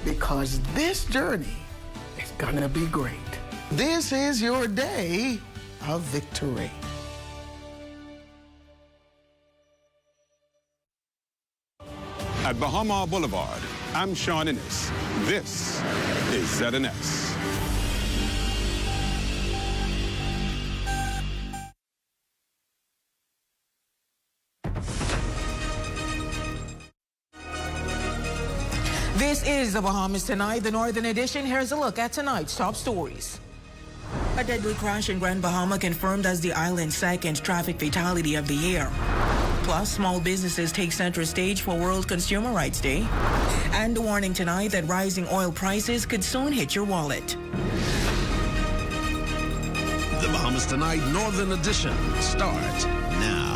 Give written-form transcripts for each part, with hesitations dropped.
because this journey is gonna be great. This is your day of victory. At Bahama Boulevard, I'm Sean Innes. This is ZNS. This is the Bahamas Tonight, the Northern Edition. Here's a look at tonight's top stories. A deadly crash in Grand Bahama confirmed as the island's second traffic fatality of the year. Plus, small businesses take center stage for World Consumer Rights Day. And a warning tonight that rising oil prices could soon hit your wallet. The Bahamas Tonight Northern Edition starts now.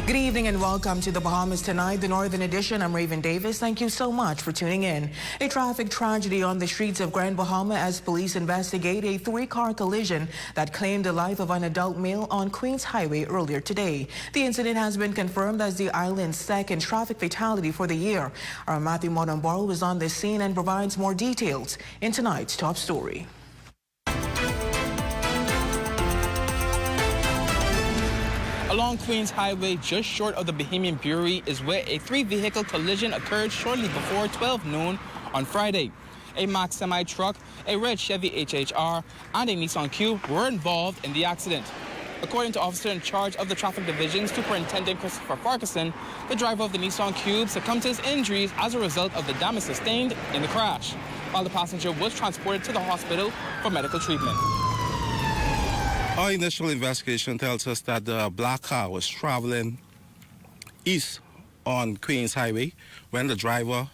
Good evening and welcome to the Bahamas Tonight, the Northern Edition. I'm Raven Davis. Thank you so much for tuning in. A traffic tragedy on the streets of Grand Bahama as police investigate a three-car collision that claimed the life of an adult male on Queens Highway earlier today. The incident has been confirmed as the island's second traffic fatality for the year. Our Matthew Monambaro was on the scene and provides more details in tonight's top story. Along Queens Highway, just short of the Bahamian Brewery, is where a three-vehicle collision occurred shortly before 12 noon on Friday. A Mack semi-truck, a red Chevy HHR, and a Nissan Cube were involved in the accident. According to officer in charge of the Traffic Division, Superintendent Christopher Farquharson, the driver of the Nissan Cube succumbed to his injuries as a result of the damage sustained in the crash, while the passenger was transported to the hospital for medical treatment. Our initial investigation tells us that the black car was traveling east on Queens Highway when the driver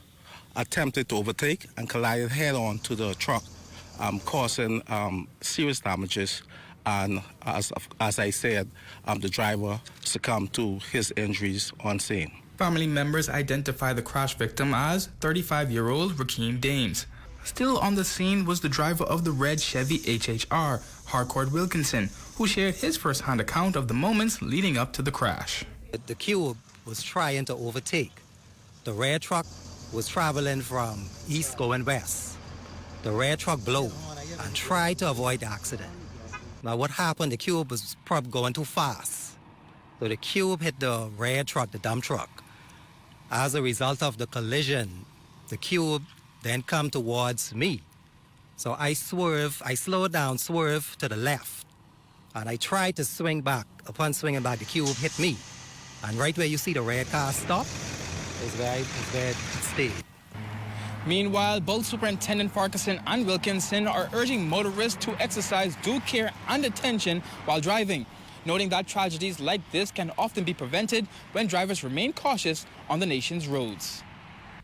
attempted to overtake and collided head-on to the truck, causing serious damages. And as I said, the driver succumbed to his injuries on scene. Family members identify the crash victim as 35-year-old Rakeem Dames. Still on the scene was the driver of the red Chevy HHR, Harcourt Wilkinson, who shared his first-hand account of the moments leading up to the crash. The Cube was trying to overtake. The red truck was traveling from east going west. The red truck blew and tried to avoid the accident. Now what happened, the Cube was probably going too fast. So the Cube hit the red truck, the dump truck. As a result of the collision, the Cube then come towards me. So I slowed down, swerved to the left, and I tried to swing back. Upon swinging back, the Cube hit me. And right where you see the red car stop is where it stayed. Meanwhile, both Superintendent Farquharson and Wilkinson are urging motorists to exercise due care and attention while driving, noting that tragedies like this can often be prevented when drivers remain cautious on the nation's roads.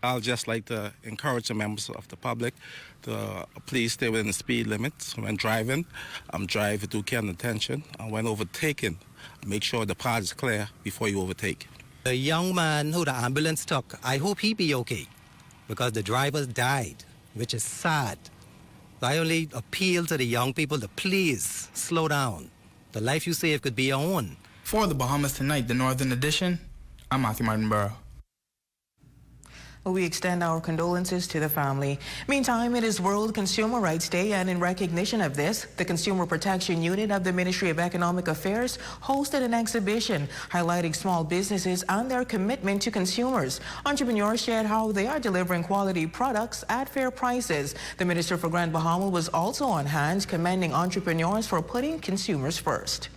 I'd just like to encourage the members of the public to please stay within the speed limits when driving. Drive with due care and attention. And when overtaking, make sure the path is clear before you overtake. The young man who the ambulance took, I hope he be okay, because the driver died, which is sad. I only appeal to the young people to please slow down. The life you save could be your own. For the Bahamas Tonight, the Northern Edition, I'm Matthew Monambaro. We extend our condolences to the family. Meantime, it is World Consumer Rights Day, and in recognition of this, the Consumer Protection Unit of the Ministry of Economic Affairs hosted an exhibition highlighting small businesses and their commitment to consumers. Entrepreneurs shared how they are delivering quality products at fair prices. The Minister for Grand Bahama was also on hand, commending entrepreneurs for putting consumers first.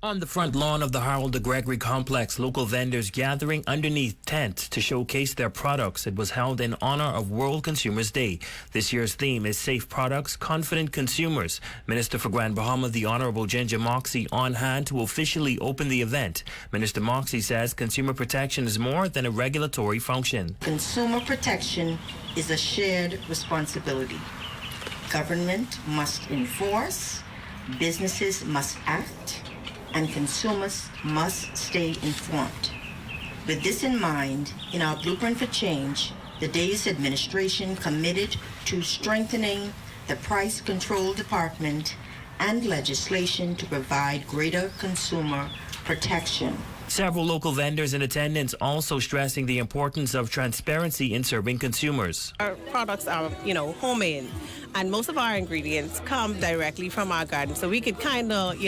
On the front lawn of the Harold de Gregory complex, local vendors gathering underneath tents to showcase their products. It was held in honor of World Consumers Day. This year's theme is Safe Products, Confident Consumers. Minister for Grand Bahama, the Honorable Ginger Moxie, on hand to officially open the event. Minister Moxie says consumer protection is more than a regulatory function. Consumer protection is a shared responsibility. Government must enforce, businesses must act, and consumers must stay informed. With this in mind, in our Blueprint for Change, the Days administration committed to strengthening the Price Control Department and legislation to provide greater consumer protection. Several local vendors in attendance also stressing the importance of transparency in serving consumers. Our products are, homemade, and most of our ingredients come directly from our garden, so we could kind of,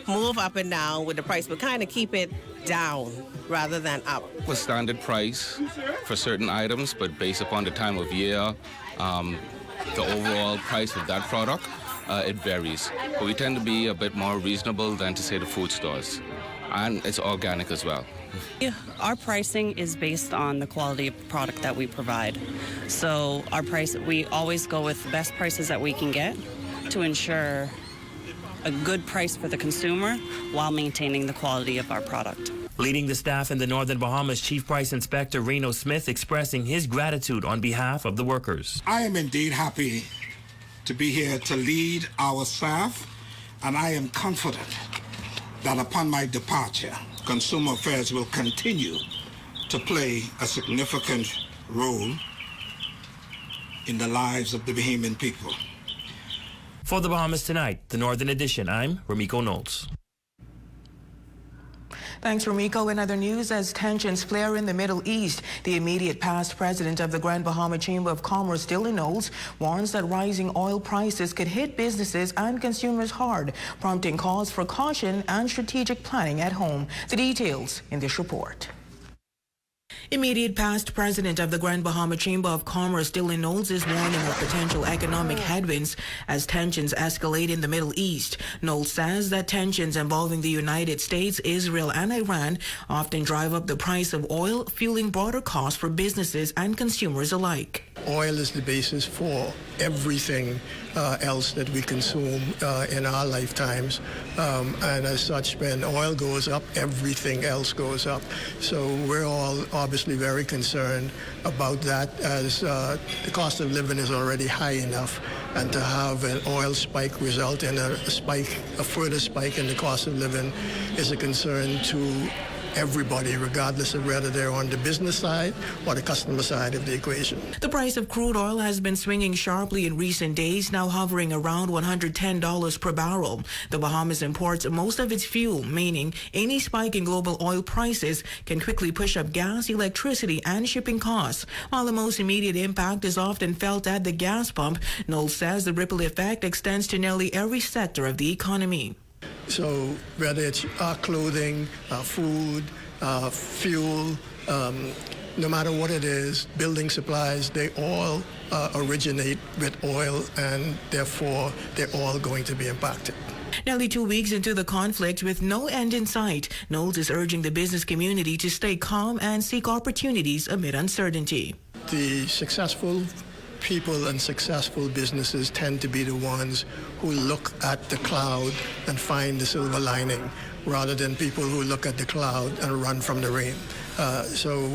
move up and down with the price, but kind of keep it down rather than up. A standard price for certain items, but based upon the time of year, the overall price of that product, it varies. But we tend to be a bit more reasonable than, to say, the food stores. And it's organic as well. Yeah, our pricing is based on the quality of product that we provide. So our price, we always go with the best prices that we can get to ensure a good price for the consumer while maintaining the quality of our product. Leading the staff in the Northern Bahamas, Chief Price Inspector Reno Smith expressing his gratitude on behalf of the workers. I am indeed happy to be here to lead our staff, and I am confident that upon my departure, Consumer Affairs will continue to play a significant role in the lives of the Bahamian people. For the Bahamas Tonight, the Northern Edition, I'm Ramiko Knowles. Thanks, Ramiko. In other news, as tensions flare in the Middle East, the immediate past president of the Grand Bahama Chamber of Commerce, Dylan Knowles, warns that rising oil prices could hit businesses and consumers hard, prompting calls for caution and strategic planning at home. The details in this report. Immediate past president of the Grand Bahama Chamber of Commerce, Dylan Knowles, is warning of potential economic headwinds as tensions escalate in the Middle East. Knowles says that tensions involving the United States, Israel, and Iran often drive up the price of oil, fueling broader costs for businesses and consumers alike. Oil is the basis for everything else that we consume in our lifetimes. And as such, when oil goes up, everything else goes up. So we're all obviously very concerned about that, as the cost of living is already high enough. And to have an oil spike result in a further spike in the cost of living is a concern to everybody, regardless of whether they're on the business side or the customer side of the equation. The price of crude oil has been swinging sharply in recent days, now hovering around $110 per barrel. The Bahamas imports most of its fuel, meaning any spike in global oil prices can quickly push up gas, electricity, and shipping costs. While the most immediate impact is often felt at the gas pump, Knowles says the ripple effect extends to nearly every sector of the economy. So whether it's clothing, food, fuel, no matter what it is, building supplies, they all originate with oil, and therefore they're all going to be impacted. Nearly 2 weeks into the conflict with no end in sight, Knowles is urging the business community to stay calm and seek opportunities amid uncertainty. The successful people and successful businesses tend to be the ones who look at the cloud and find the silver lining, rather than people who look at the cloud and run from the rain. So,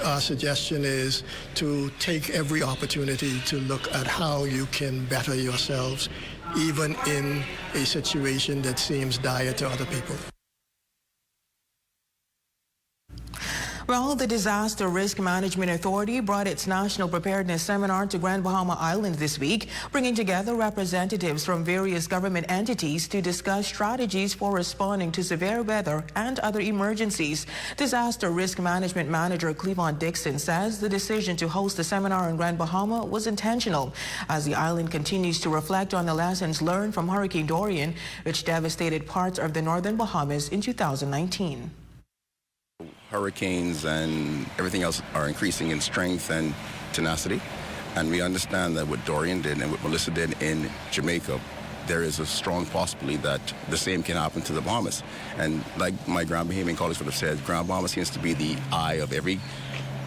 our suggestion is to take every opportunity to look at how you can better yourselves, even in a situation that seems dire to other people. Well, the Disaster Risk Management Authority brought its National Preparedness Seminar to Grand Bahama Island this week, bringing together representatives from various government entities to discuss strategies for responding to severe weather and other emergencies. Disaster Risk Management Manager Cleavon Dixon says the decision to host the seminar in Grand Bahama was intentional, as the island continues to reflect on the lessons learned from Hurricane Dorian, which devastated parts of the northern Bahamas in 2019. Hurricanes and everything else are increasing in strength and tenacity, and we understand that what Dorian did and what Melissa did in Jamaica, there is a strong possibility that the same can happen to the Bahamas. And like my Grand Bahamian colleagues would have said, Grand Bahama seems to be the eye of every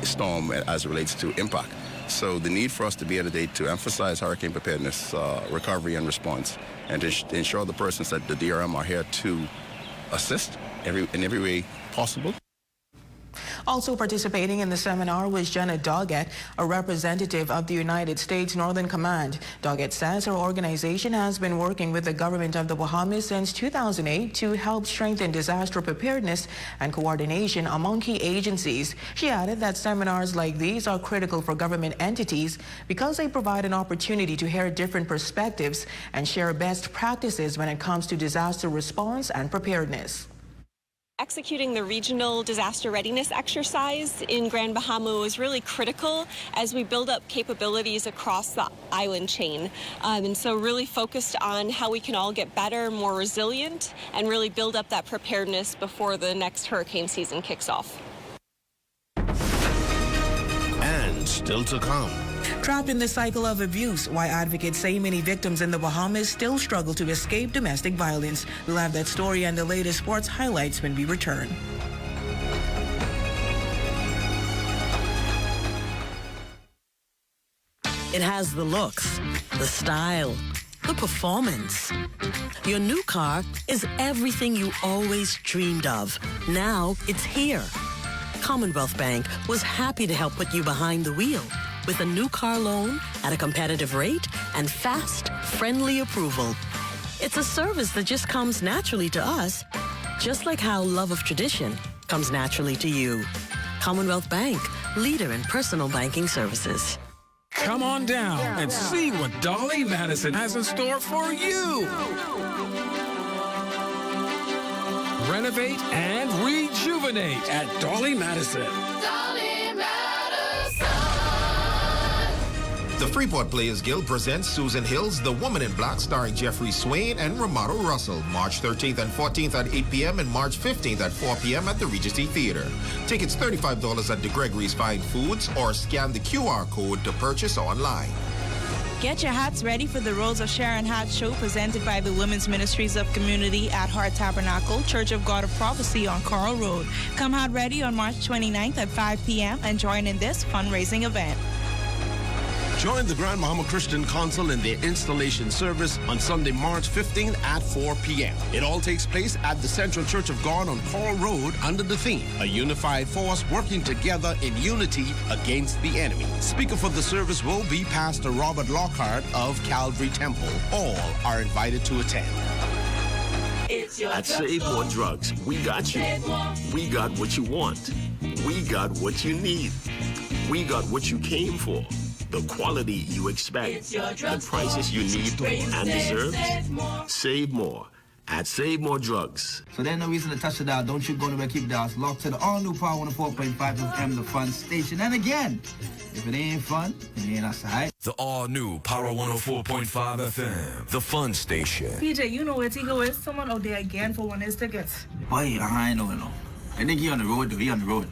storm as it relates to impact. So the need for us to be at a date to emphasize hurricane preparedness, recovery and response, and to ensure the persons that the DRM are here to assist in every way possible. Also participating in the seminar was Jenna Doggett, a representative of the United States Northern Command. Doggett says her organization has been working with the government of the Bahamas since 2008 to help strengthen disaster preparedness and coordination among key agencies. She added that seminars like these are critical for government entities because they provide an opportunity to hear different perspectives and share best practices when it comes to disaster response and preparedness. Executing the regional disaster readiness exercise in Grand Bahama was really critical as we build up capabilities across the island chain. And so really focused on how we can all get better, more resilient, and really build up that preparedness before the next hurricane season kicks off. And still to come. Trapped in the cycle of abuse, why advocates say many victims in the Bahamas still struggle to escape domestic violence. We'll have that story and the latest sports highlights when we return. It has the looks, the style, the performance. Your new car is everything you always dreamed of. Now it's here. Commonwealth Bank was happy to help put you behind the wheel with a new car loan at a competitive rate and fast, friendly approval. It's a service that just comes naturally to us, just like how love of tradition comes naturally to you. Commonwealth Bank, leader in personal banking services. Come on down and see what Dolly Madison has in store for you. Renovate and rejuvenate at Dolly Madison. The Freeport Players Guild presents Susan Hill's The Woman in Black, starring Jeffrey Swain and Romano Russell, March 13th and 14th at 8 p.m. and March 15th at 4 p.m. at the Regency Theater. Tickets $35 at the Gregory's Fine Foods, or scan the QR code to purchase online. Get your hats ready for the Rose of Sharon Hat Show presented by the Women's Ministries of Community at Heart Tabernacle, Church of God of Prophecy on Coral Road. Come hat ready on March 29th at 5 p.m. and join in this fundraising event. Join the Grand Bahama Christian Council in their installation service on Sunday, March 15th at 4 p.m. It all takes place at the Central Church of God on Coral Road under the theme, A Unified Force Working Together in Unity Against the Enemy. Speaker for the service will be Pastor Robert Lockhart of Calvary Temple. All are invited to attend. At Save More Drugs, we got you. We got what you want. We got what you need. We got what you came for. The quality you expect, the prices you need and deserve. Save more at Save More Drugs. So there's no reason to touch the dial. Don't you go nowhere. Keep the house locked to the all-new Power 104.5 FM, the fun station. And again, if it ain't fun, it ain't us, all right? The all-new Power 104.5 FM, the fun station. PJ, you know where Tigo is? Someone out there again for one of his tickets. Boy, I know. I think he on the road, though. He on the road.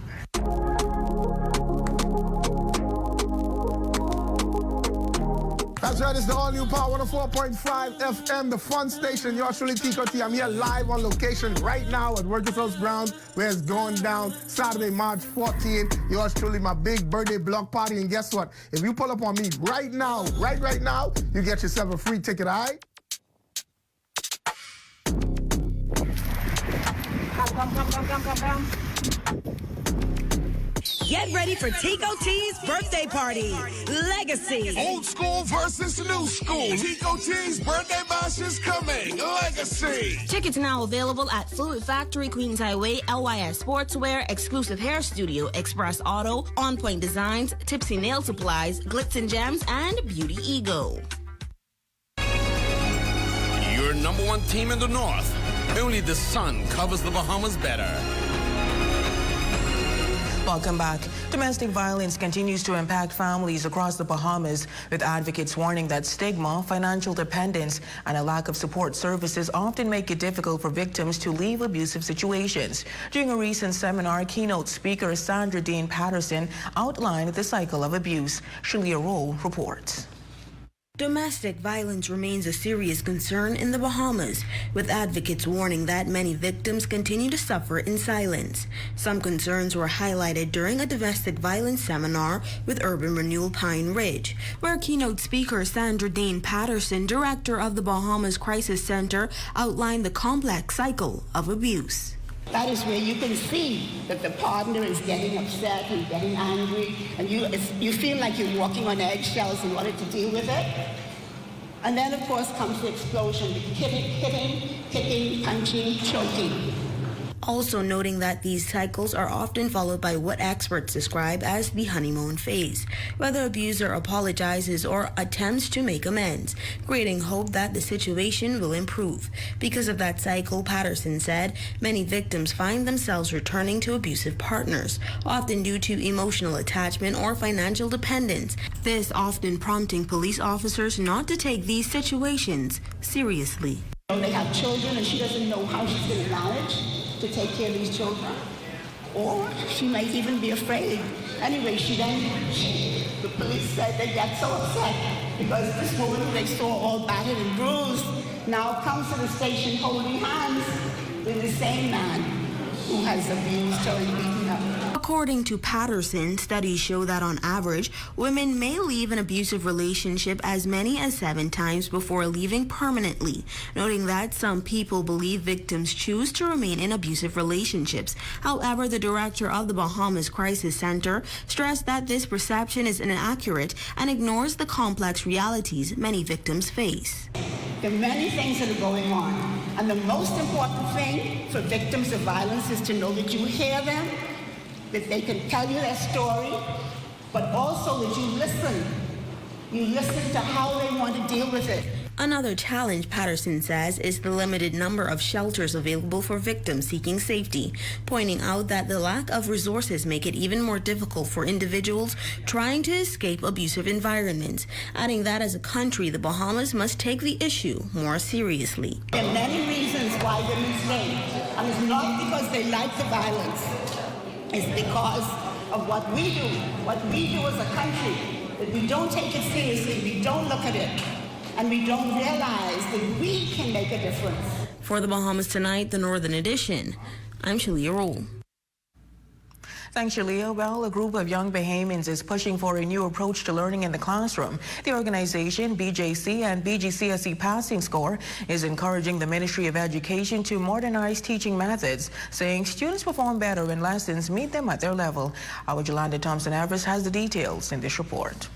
That's right, it's the all-new Power 104.5 FM, the fun station. Yours truly, Tico T. I'm here live on location right now at Workers House Grounds, where it's going down Saturday, March 14th. Yours truly, my big birthday block party. And guess what? If you pull up on me right now, right now, you get yourself a free ticket, all right? Come. Get ready for Tico T's birthday party. Legacy. Old school versus new school. Tico T's birthday bash is coming. Legacy. Tickets now available at Fluid Factory, Queens Highway, LYS Sportswear, Exclusive Hair Studio, Express Auto, On Point Designs, Tipsy Nail Supplies, Glitz and Gems, and Beauty Ego. Your number one team in the North. Only the sun covers the Bahamas better. Welcome back. Domestic violence continues to impact families across the Bahamas, with advocates warning that stigma, financial dependence, and a lack of support services often make it difficult for victims to leave abusive situations. During a recent seminar, keynote speaker Sandra Dean Patterson outlined the cycle of abuse. Shalia Rowe reports. Domestic violence remains a serious concern in the Bahamas, with advocates warning that many victims continue to suffer in silence. Some concerns were highlighted during a domestic violence seminar with Urban Renewal Pine Ridge, where keynote speaker Sandra Dean Patterson, director of the Bahamas Crisis Center, outlined the complex cycle of abuse. That is where you can see that the partner is getting upset and getting angry, and you feel like you're walking on eggshells in order to deal with it. And then, of course, comes the explosion, the hitting, kicking, punching, choking. Also noting that these cycles are often followed by what experts describe as the honeymoon phase, where the abuser apologizes or attempts to make amends, creating hope that the situation will improve. Because of that cycle, Patterson said, many victims find themselves returning to abusive partners, often due to emotional attachment or financial dependence. This often prompting police officers not to take these situations seriously. They have children and she doesn't know how she's going to manage to take care of these children, or she might even be afraid. Anyway, the police said they got so upset because this woman who they saw all battered and bruised now comes to the station holding hands with the same man who has abused her and beaten her. According to Patterson, studies show that on average, women may leave an abusive relationship as many as 7 times before leaving permanently, noting that some people believe victims choose to remain in abusive relationships. However, the director of the Bahamas Crisis Center stressed that this perception is inaccurate and ignores the complex realities many victims face. There are many things that are going on, and the most important thing for victims of violence is to know that you hear them, that they can tell you their story, but also that you listen. You listen to how they want to deal with it. Another challenge, Patterson says, is the limited number of shelters available for victims seeking safety, pointing out that the lack of resources make it even more difficult for individuals trying to escape abusive environments, adding that as a country, the Bahamas must take the issue more seriously. There are many reasons why women stay, and it's not because they like the violence. It's because of what we do as a country, that we don't take it seriously, we don't look at it, and we don't realize that we can make a difference. For the Bahamas Tonight, the Northern Edition, I'm Shalia Roll. Thanks, Shalia. Well, a group of young Bahamians is pushing for a new approach to learning in the classroom. The organization, BJC and BGCSE Passing Score, is encouraging the Ministry of Education to modernize teaching methods, saying students perform better when lessons meet them at their level. Our Jolanda Thompson-Everest has the details in this report.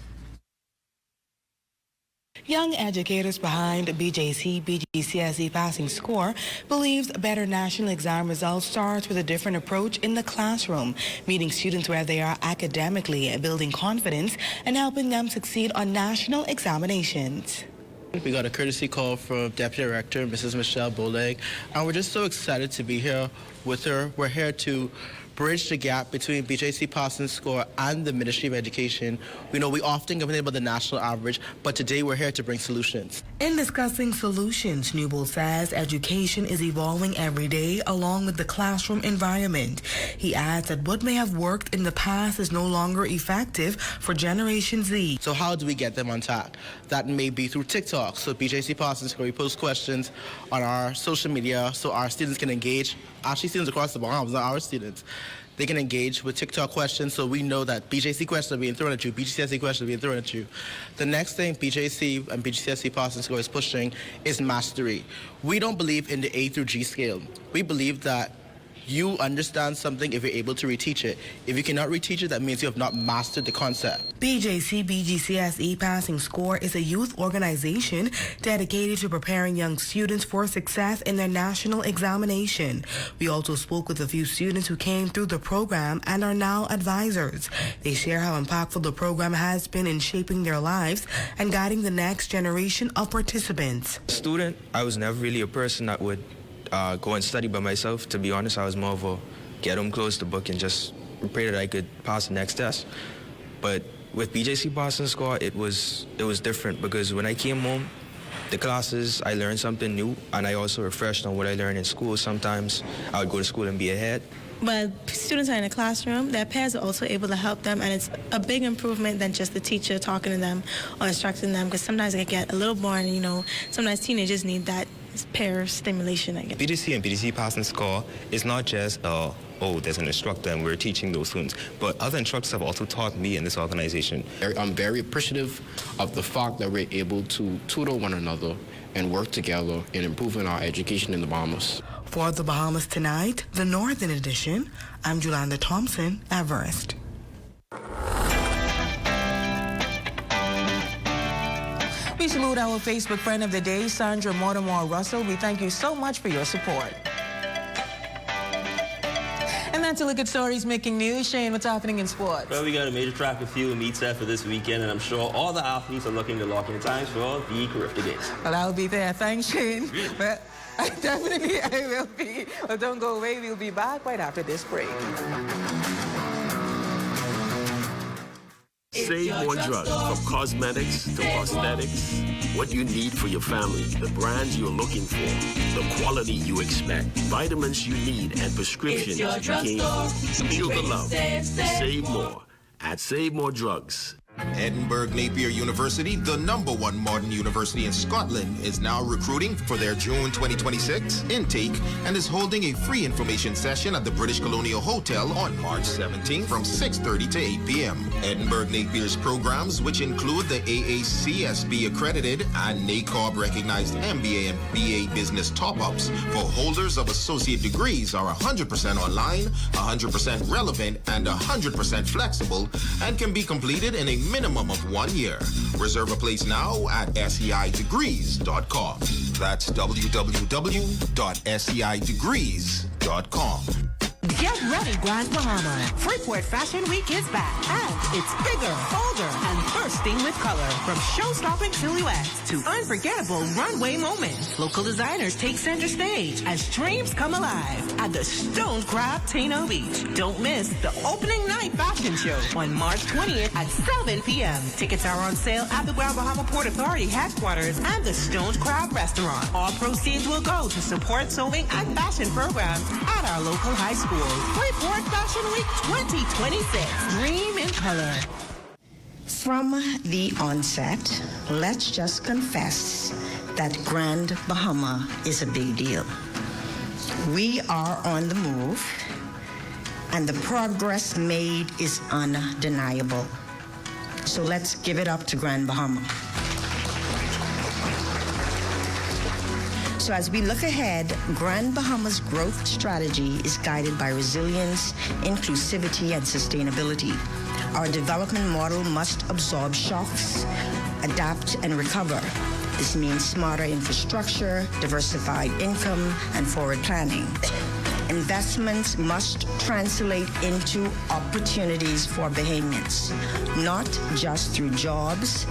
Young educators behind BJC BGCSE Passing Score believes better national exam results starts with a different approach in the classroom, meeting students where they are academically, building confidence, and helping them succeed on national examinations. We got a courtesy call from Deputy Director, Mrs. Michelle Boleg, and we're just so excited to be here with her. We're here to bridge the gap between BJC Passing Score and the Ministry of Education. We know we often complain about the national average, but today we're here to bring solutions. In discussing solutions, Newbold says education is evolving every day along with the classroom environment. He adds that what may have worked in the past is no longer effective for Generation Z. So how do we get them on track? That may be through TikTok. So BJC Passing Score, we post questions on our social media so our students can engage. Actually, students across the Bahamas, not our students. They can engage with TikTok questions, so we know that BJC questions are being thrown at you, BGCSE questions are being thrown at you. The next thing BJC and BGCSE Passing Score is pushing is mastery. We don't believe in the A through G scale. We believe that you understand something if you're able to reteach it. If you cannot reteach it, that means you have not mastered the concept. BJC BGCSE Passing Score is a youth organization dedicated to preparing young students for success in their national examination. We also spoke with a few students who came through the program and are now advisors. They share how impactful the program has been in shaping their lives and guiding the next generation of participants. Student, I was never really a person that would go and study by myself. To be honest, I was more of a get home, close the book, and just pray that I could pass the next test. But with BJC Passing Score, it was different because when I came home, the classes, I learned something new, and I also refreshed on what I learned in school. Sometimes I would go to school and be ahead. But students are in a classroom, their peers are also able to help them, and it's a big improvement than just the teacher talking to them or instructing them, because sometimes it can get a little boring, you know. Sometimes teenagers need that pair stimulation, I guess. BGC and BGC Passing Score is not just, oh, there's an instructor and we're teaching those students, but other instructors have also taught me in this organization. I'm very appreciative of the fact that we're able to tutor one another and work together in improving our education in the Bahamas. For the Bahamas Tonight, the Northern Edition, I'm Julanda Thompson, Everest. We salute our Facebook friend of the day, Sandra Mortimer Russell. We thank you so much for your support. And that's a look at stories making news. Shane, what's happening in sports? Well, we got a major track and field meet set for this weekend, and I'm sure all the athletes are looking to lock in times for the Carifta Games. Well, I'll be there. Thanks, Shane. Well, I will be. Well, don't go away. We'll be back right after this break. Save more drugs, from cosmetics to prosthetics. What you need for your family, the brands you're looking for, the quality you expect, vitamins you need, and prescriptions you gain. Feel the love. Save more at Save More Drugs. Edinburgh Napier University, the #1 modern university in Scotland, is now recruiting for their June 2026 intake and is holding a free information session at the British Colonial Hotel on March 17 from 6:30 to 8 p.m. Edinburgh Napier's programs, which include the AACSB accredited and NACOB recognized MBA and BA business top-ups for holders of associate degrees, are 100% online, 100% relevant, and 100% flexible, and can be completed in a minimum of 1 year. Reserve a place now at seidegrees.com. That's www.seidegrees.com. Get ready, Grand Bahama. Freeport Fashion Week is back, and it's bigger, bolder, and bursting with color. From show-stopping silhouettes to unforgettable runway moments, local designers take center stage as dreams come alive at the Stone Crab Tano Beach. Don't miss the opening night fashion show on March 20th at 7 p.m. Tickets are on sale at the Grand Bahama Port Authority headquarters and the Stone Crab Restaurant. All proceeds will go to support sewing and fashion programs at our local high school. Freeport Fashion Week 2026. Dream in color. From the onset, let's just confess that Grand Bahama is a big deal. We are on the move, and the progress made is undeniable. So let's give it up to Grand Bahama. So as we look ahead, Grand Bahama's growth strategy is guided by resilience, inclusivity, and sustainability. Our development model must absorb shocks, adapt, and recover. This means smarter infrastructure, diversified income, and forward planning. Investments must translate into opportunities for Bahamians, not just through jobs,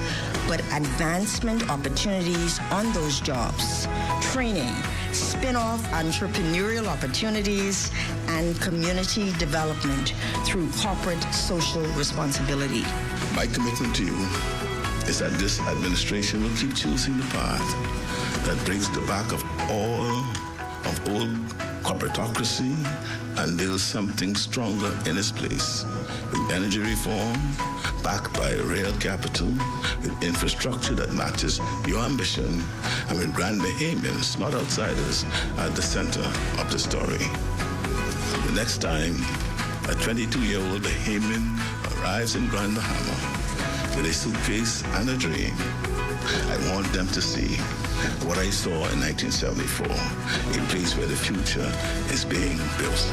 but advancement opportunities on those jobs, training, spin-off entrepreneurial opportunities, and community development through corporate social responsibility. My commitment to you is that this administration will keep choosing the path that brings the back of all of old corporatocracy and build something stronger in its place, with energy reform backed by real capital, with infrastructure that matches your ambition, and with Grand Bahamians, not outsiders, at the center of the story. The next time a 22-year-old Bahamian arrives in Grand Bahama with a suitcase and a dream, I want them to see what I saw in 1974, a place where the future is being built.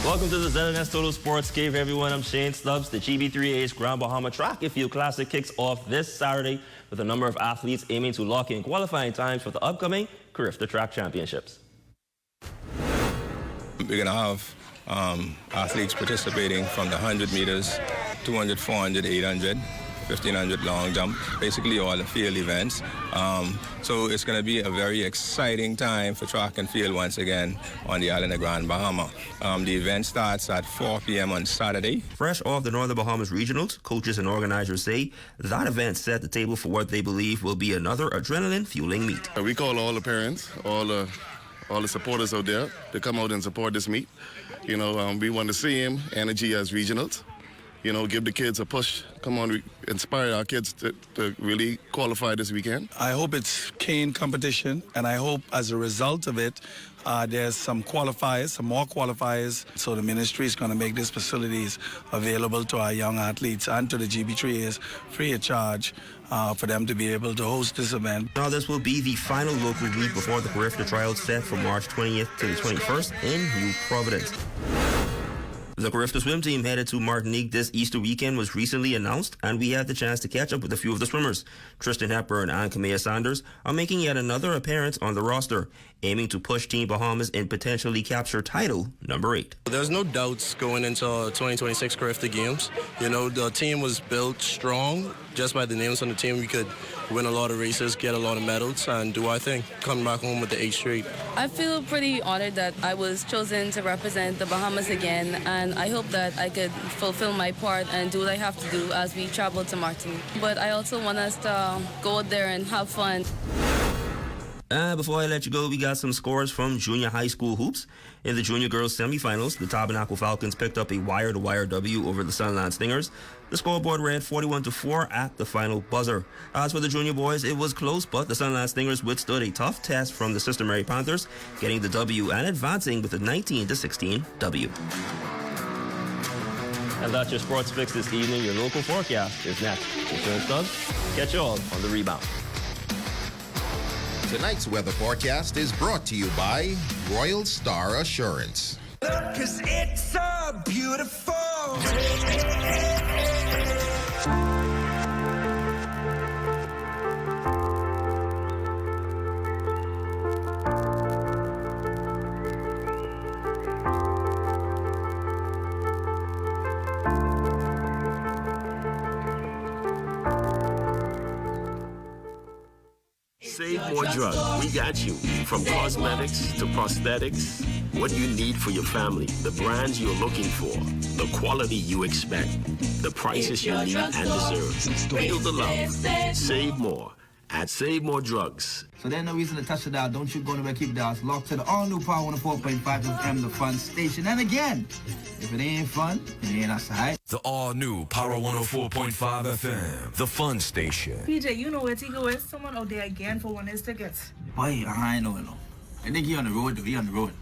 Welcome to the ZNS Total Sports Cave, everyone. I'm Shane Stubbs. The GB3A's Grand Bahama Track and Field Classic kicks off this Saturday with a number of athletes aiming to lock in qualifying times for the upcoming Carifta Track Championships. We're going to have athletes participating from the 100 meters, 200, 400, 800, 1500 long jump, basically all the field events. So it's going to be a very exciting time for track and field once again on the island of Grand Bahama. The event starts at 4 p.m. on Saturday. Fresh off the Northern Bahamas Regionals, coaches and organizers say that event set the table for what they believe will be another adrenaline-fueling meet. We call all the parents, all the supporters out there to come out and support this meet. You know, we want the same energy as regionals. You know, give the kids a push. Come on, inspire our kids to really qualify this weekend. I hope it's keen competition, and I hope as a result of it, there's some qualifiers, some more qualifiers. So the ministry is going to make these facilities available to our young athletes and to the GB3As free of charge for them to be able to host this event. Now, this will be the final local meet before the Carifta trials set from March 20th to the 21st in New Providence. The Carifta swim team headed to Martinique this Easter weekend was recently announced, and we had the chance to catch up with a few of the swimmers. Tristan Hepburn and Kamea Sanders are making yet another appearance on the roster, aiming to push Team Bahamas and potentially capture title number 8. There's no doubts going into 2026 Carifta Games. You know, the team was built strong. Just by the names on the team, we could win a lot of races, get a lot of medals, and do our thing. Come back home with the 8th straight. I feel pretty honored that I was chosen to represent the Bahamas again, and I hope that I could fulfill my part and do what I have to do as we travel to Martinique. But I also want us to go out there and have fun. Before I let you go, we got some scores from junior high school hoops. In the junior girls semifinals, the Tabernacle Falcons picked up a wire-to-wire W over the Sunland Stingers. The scoreboard read 41-4 at the final buzzer. As for the junior boys, it was close, but the Sunland Stingers withstood a tough test from the Sister Mary Panthers, getting the W and advancing with a 19-16 W. And that's your sports fix this evening. Your local forecast is next. Insurance Does, catch you all on the rebound. Tonight's weather forecast is brought to you by Royal Star Assurance. 'Cause it's so beautiful. Save more drugs. We got you. From cosmetics to prosthetics, what you need for your family, the brands you're looking for, the quality you expect, the prices you need and deserve. Feel the love. Save more at Save More Drugs. So there's no reason to touch the dial. Don't you go nowhere. Keep the house locked to the all-new Power 104.5 FM, the fun station. And again, if it ain't fun, it ain't us, right? The all-new Power 104.5 FM, the fun station. PJ, you know where Tico is? Someone out there again for one of his tickets. Boy, I know. I think he on the road to be on the road.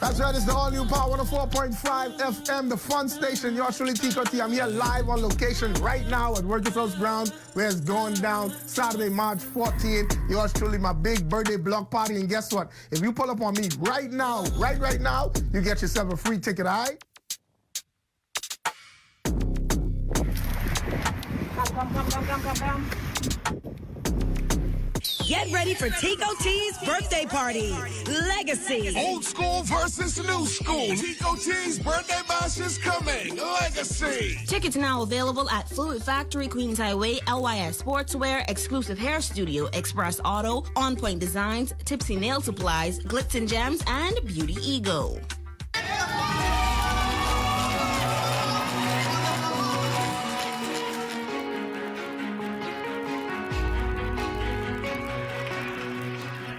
That's right, it's the all-new Power 104.5 FM, the fun station. Yours truly, Tico T. I'm here live on location right now at Workers' House Ground, where it's going down Saturday, March 14th. Yours truly, my big birthday block party. And guess what? If you pull up on me right now, right now, you get yourself a free ticket, all right? Come. Get ready for Tico T's birthday party. Legacy. Old school versus new school. Tico T's birthday bash is coming. Legacy. Tickets now available at Fluid Factory, Queens Highway, LYS Sportswear, Exclusive Hair Studio, Express Auto, On Point Designs, Tipsy Nail Supplies, Glitz and Gems, and Beauty Ego.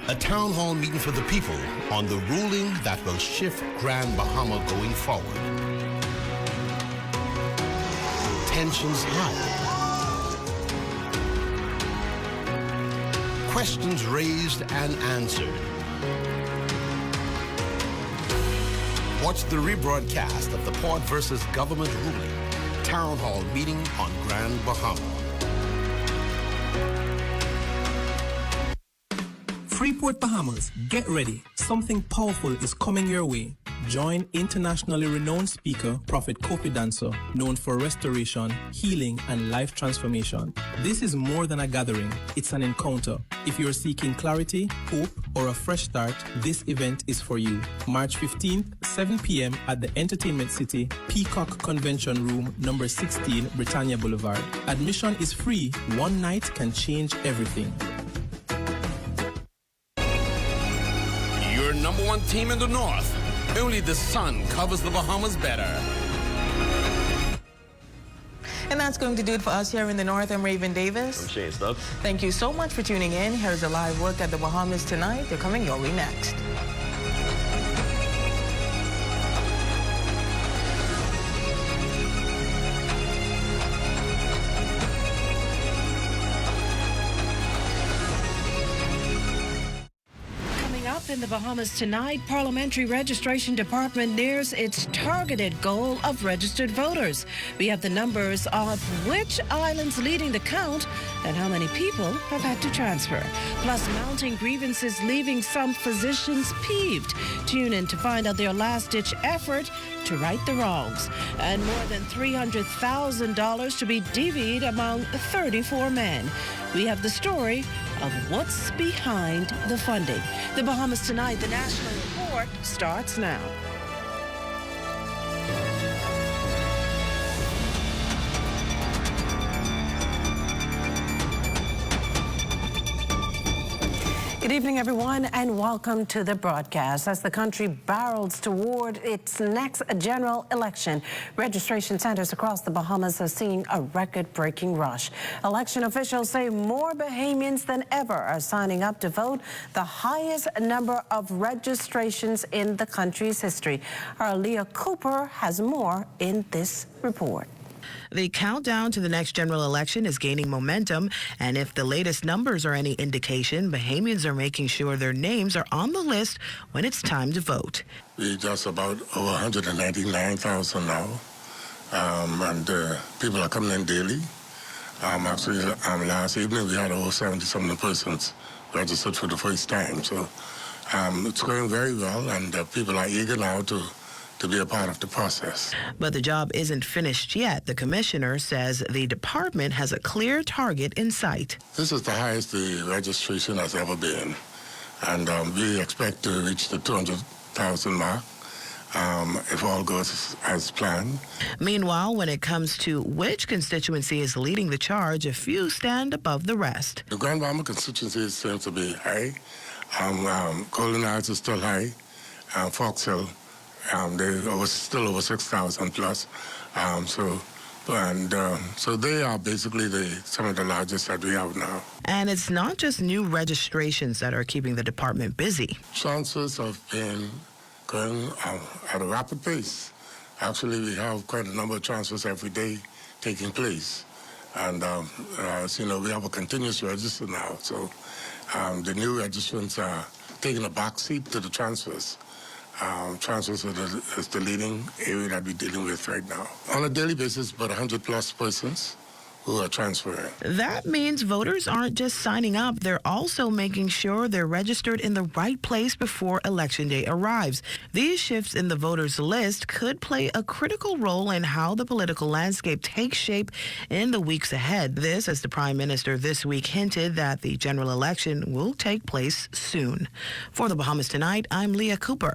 A town hall meeting for the people on the ruling that will shift Grand Bahama going forward. Tensions high. Questions raised and answered. Watch the rebroadcast of the Port versus Government ruling. Town hall meeting on Grand Bahama. Freeport, Bahamas, get ready. Something powerful is coming your way. Join internationally renowned speaker, Prophet Kofi Dancer, known for restoration, healing, and life transformation. This is more than a gathering, it's an encounter. If you're seeking clarity, hope, or a fresh start, this event is for you. March 15th, 7 p.m. at the Entertainment City, Peacock Convention Room, number 16, Britannia Boulevard. Admission is free. One night can change everything. Your number one team in the North. Only the sun covers the Bahamas better. And that's going to do it for us here in the North. I'm Raven Davis. I'm Shane Stubbs. Thank you so much for tuning in. Here's a live look at the Bahamas tonight. They're coming your way next. In the Bahamas tonight, Parliamentary Registration Department nears its targeted goal of registered voters. We have the numbers of which islands leading the count and how many people have had to transfer. Plus, mounting grievances leaving some physicians peeved. Tune in to find out their last-ditch effort to right the wrongs. And more than $300,000 to be divvied among 34 men. We have the story of what's behind the funding. The Bahamas Tonight, the National Report, starts now. Good evening, everyone, and welcome to the broadcast. As the country barrels toward its next general election, registration centers across the Bahamas are seeing a record-breaking rush. Election officials say more Bahamians than ever are signing up to vote, the highest number of registrations in the country's history. Our Leah Cooper has more in this report. The countdown to the next general election is gaining momentum, and if the latest numbers are any indication, Bahamians are making sure their names are on the list when it's time to vote. We're just about over 199,000 now, and people are coming in daily. Actually, last evening we had over 70-something persons registered for the first time, so it's going very well, and people are eager now to be a part of the process. But the job isn't finished yet. The commissioner says the department has a clear target in sight. This is the highest the registration has ever been, and we expect to reach the 200,000 mark if all goes as planned. Meanwhile, when it comes to which constituency is leading the charge, a few stand above the rest. The Grand Bahama constituency seems to be high. Golden Heights is still high. Fox Hill, they're still over 6,000 plus. So they are basically some of the largest that we have now. And it's not just new registrations that are keeping the department busy. Transfers have been going at a rapid pace. Actually, we have quite a number of transfers every day taking place. And as you know, we have a continuous register now. So the new registrants are taking a back seat to the transfers. Transfers is the leading area that we're dealing with right now. On a daily basis, about 100 plus persons who are transferring. That means voters aren't just signing up, they're also making sure they're registered in the right place before Election Day arrives. These shifts in the voters list could play a critical role in how the political landscape takes shape in the weeks ahead. This, as the Prime Minister this week hinted that the general election will take place soon. For the Bahamas Tonight, I'm Leah Cooper.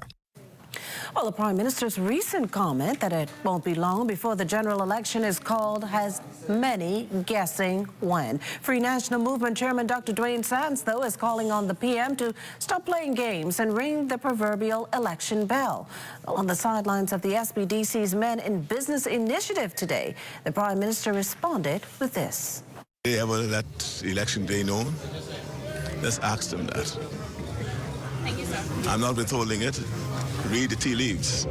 Well, the Prime Minister's recent comment that it won't be long before the general election is called has many guessing when. Free National Movement Chairman Dr. Dwayne Sands, though, is calling on the PM to stop playing games and ring the proverbial election bell. Well, on the sidelines of the SBDC's Men in Business initiative today, the Prime Minister responded with this. They ever let election day known? Let's ask them that. Thank you, sir. I'm not withholding it. Read the tea leaves.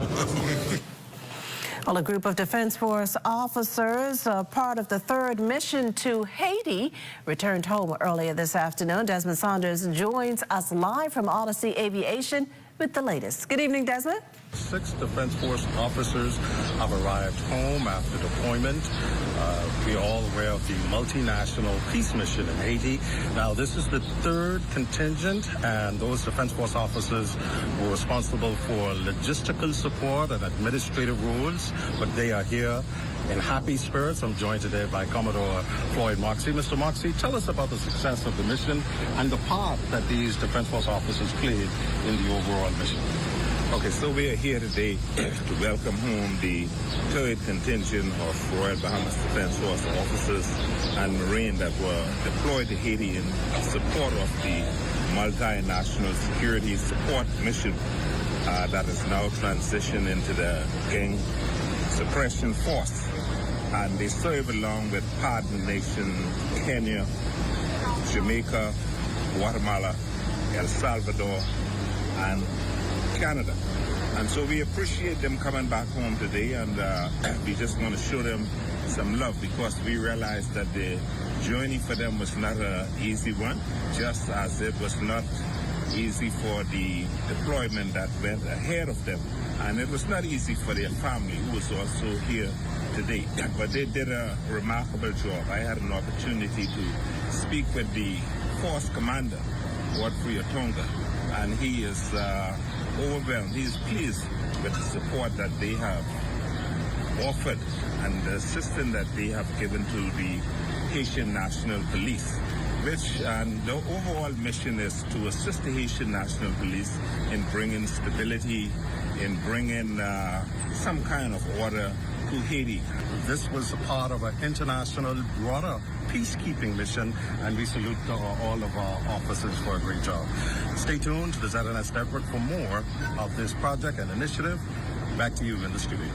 Well, a group of Defense Force officers, part of the third mission to Haiti, returned home earlier this afternoon. Desmond Saunders joins us live from Odyssey Aviation with the latest. Good evening, Desmond. 6 Defense Force officers have arrived home after deployment. We are all aware of the multinational peace mission in Haiti. Now, this is the third contingent, and those Defense Force officers were responsible for logistical support and administrative roles, but they are here in happy spirits. I'm joined today by Commodore Floyd Moxie. Mr. Moxie, tell us about the success of the mission and the part that these Defense Force officers played in the overall mission. Okay, so we are here today to welcome home the 3rd contingent of Royal Bahamas Defense Force officers and Marine that were deployed to Haiti in support of the multinational security support mission that is now transitioned into the gang suppression force. And they serve along with partner nations Kenya, Jamaica, Guatemala, El Salvador, and Canada. And so we appreciate them coming back home today, and we just want to show them some love because we realized that the journey for them was not an easy one, just as it was not easy for the deployment that went ahead of them. And it was not easy for their family, who was also here today. But they did a remarkable job. I had an opportunity to speak with the force commander, Godfrey Otonga, and he is overwhelmed. He is pleased with the support that they have offered and the assistance that they have given to the Haitian National Police, which the overall mission is to assist the Haitian National Police in bringing stability, in bringing some kind of order to Haiti. This was a part of an international broader peacekeeping mission, and we salute all of our officers for a great job. Stay tuned to the ZNS Network for more of this project and initiative. Back to you in the studio.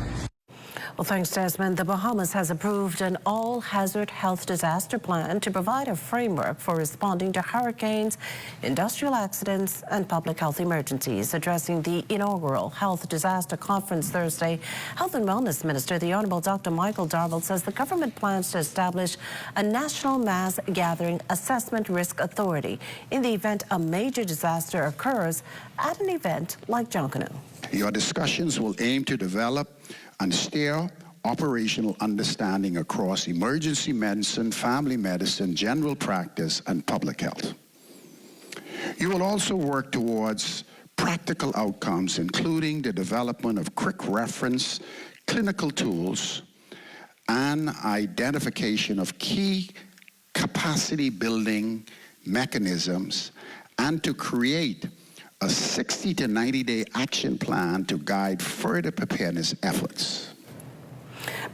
Well, thanks, Desmond. The Bahamas has approved an all-hazard health disaster plan to provide a framework for responding to hurricanes, industrial accidents, and public health emergencies. Addressing the inaugural Health Disaster Conference Thursday, Health and Wellness Minister, the Honourable Dr. Michael Darville, says the government plans to establish a National Mass Gathering Assessment Risk Authority in the event a major disaster occurs at an event like Junkanoo. Your discussions will aim to develop and steer operational understanding across emergency medicine, family medicine, general practice, and public health. You will also work towards practical outcomes, including the development of quick reference, clinical tools, and identification of key capacity building mechanisms, and to create a 60 to 90-day action plan to guide further preparedness efforts.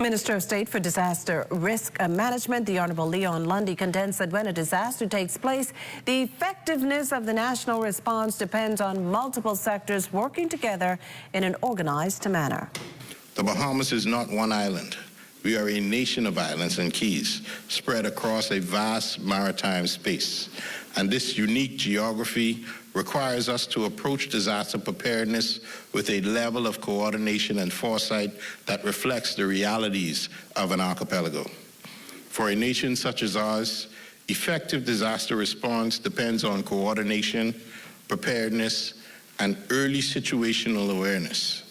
Minister of State for Disaster Risk Management, the Honourable Leon Lundy, contends that when a disaster takes place, the effectiveness of the national response depends on multiple sectors working together in an organised manner. The Bahamas is not one island. We are a nation of islands and keys spread across a vast maritime space. And this unique geography requires us to approach disaster preparedness with a level of coordination and foresight that reflects the realities of an archipelago. For a nation such as ours, effective disaster response depends on coordination, preparedness, and early situational awareness.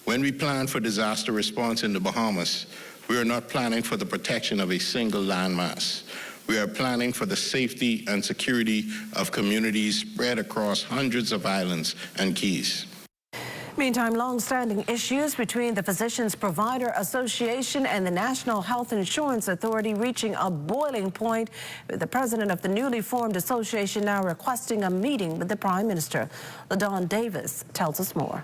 When we plan for disaster response in the Bahamas, we are not planning for the protection of a single landmass. We are planning for the safety and security of communities spread across hundreds of islands and keys. Meantime, long-standing issues between the Physicians Provider Association and the National Health Insurance Authority reaching a boiling point, with the president of the newly formed association now requesting a meeting with the Prime Minister. LaDawn Davis tells us more.